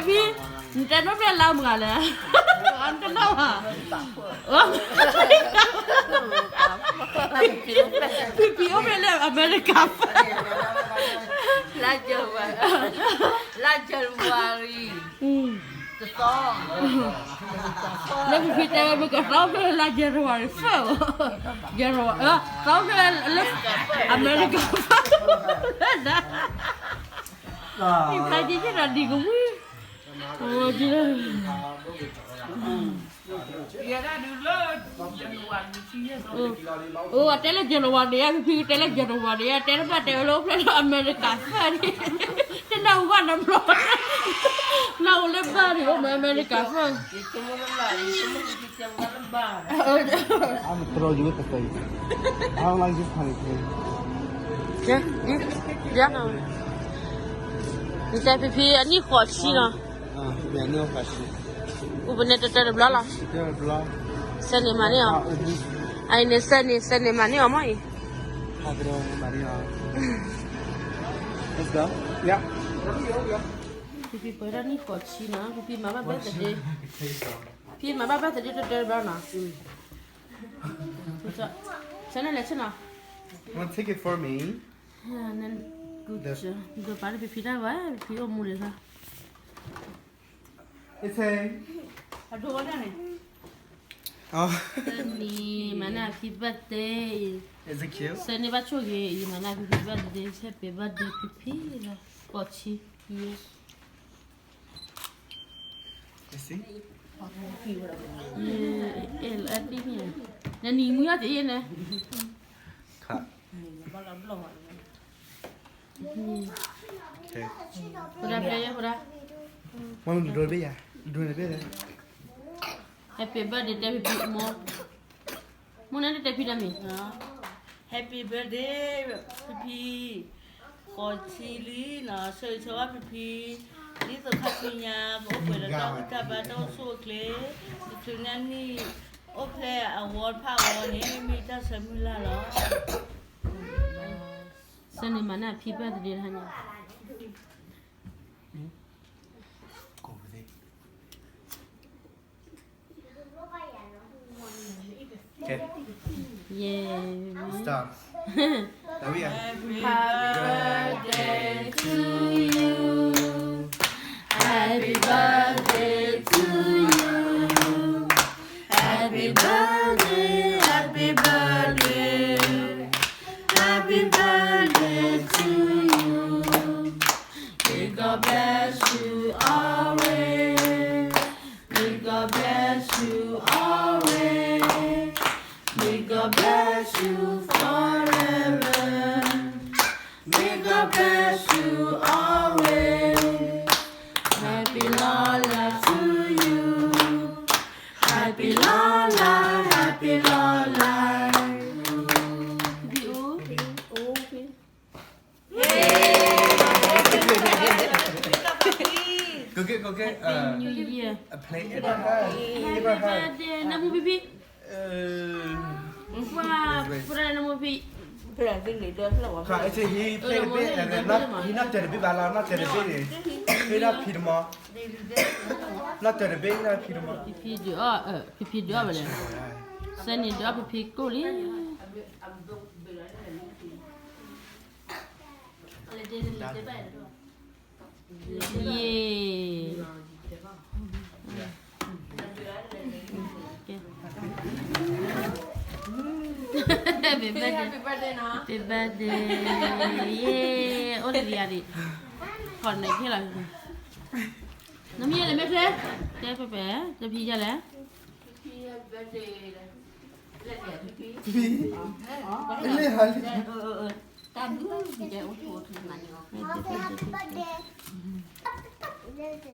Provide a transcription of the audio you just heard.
พี่แต่น้องเป็นเราเหมือนกันเลยอันกันเนาะพี่พี่เอาไปเลยอเมริกาLa Januari จะต้อง แล้วพี่แต่ว่ามันก็เราเป็นลาเจรวาริเฟลเจรวาเราเป็นอเมริกานะพี่ไปที่ไหนดีกูมึงโอ้ยจีเลยโอ้แต่ละเจรวาริพี่แต่ละเจรวาริแต่ละประเทศเราเป็นอเมริกาแค่นี้แต่เราว่าน้ำร้อนเราเล่นบ้านอยู่อเมริกาแค่ I'm throw you with the face. I don't like this kind of thing. Yeah, no. 你在皮皮，你好气呢？Yeah, no question. 我不能在这不了了。 Yeah, blah. 三年嘛呢？哎，你三年嘛呢？嘛？ Padre Maria. Let's go. Yeah. 皮皮不然你好气呢？皮皮妈妈别在这，皮妈妈别在这不了呢。不是，现在来吃呢？ You want to take it for me? 那good 吃，你就把这皮皮带完，皮要木的噻。 It's a. 还多点呢。 Oh. 你们那皮birthday。 Is it cute? 生日把秋给你们那皮皮 birthday，happy birthday 皮皮了，过去耶。 You see? 哎，这边，那你们要这样呢？ Cut. Okay. 不然别不然 Mom, you do it, yeah. You do it, yeah. ，happy birthday 皮皮么？么那的皮的没？ Happy birthday พี่ขอชีลีนะเชิญชวนพี่นี่สุขสันต์ยาโอเปร่าต้องจับบ้านต้องสู้เคลถึงนั้นนี่โอเคอวอร์ดผ้าอวอร์ดนี้มีเจ้าสมิลาหรอ 生日嘛那皮 birthday 他呢？ Go over there. Okay. 耶。 Stop. There we are. Happy birthday to you. Happy birthday to you. Happy birthday, happy birthday. Happy birthday to you. May God bless you always. May God bless you always. May God bless you forever. May God bless you always. Happy long life to you. Happy long life, happy long life. Go get. Happy New Year. A plate in her hand. Give her Happy hand. birthday, Namu Pipi. Wah, pura Namu Pipi. เพื่อนสิ่งนี้เดินเราว่า Actually, he played a bit and then he not did a bit, but not did a bit. He not Peter Ma. Not did a bit, not Peter Ma. Pipi dua, Pipi dua boleh. Seni dua Pipi kuli. Yeay. Happy birthday. Happy birthday เนาะ Happy birthday. Yeah. Olivia đi. Còn này kia là nó miên là mấy thế? Thế phải bé, thế phi ra lẽ. Happy birthday เลยเดี๋ยวพี่ Really, honey. ตามด้วยเดี๋ยวโอ้โหถึงมันเนาะ Happy birthday.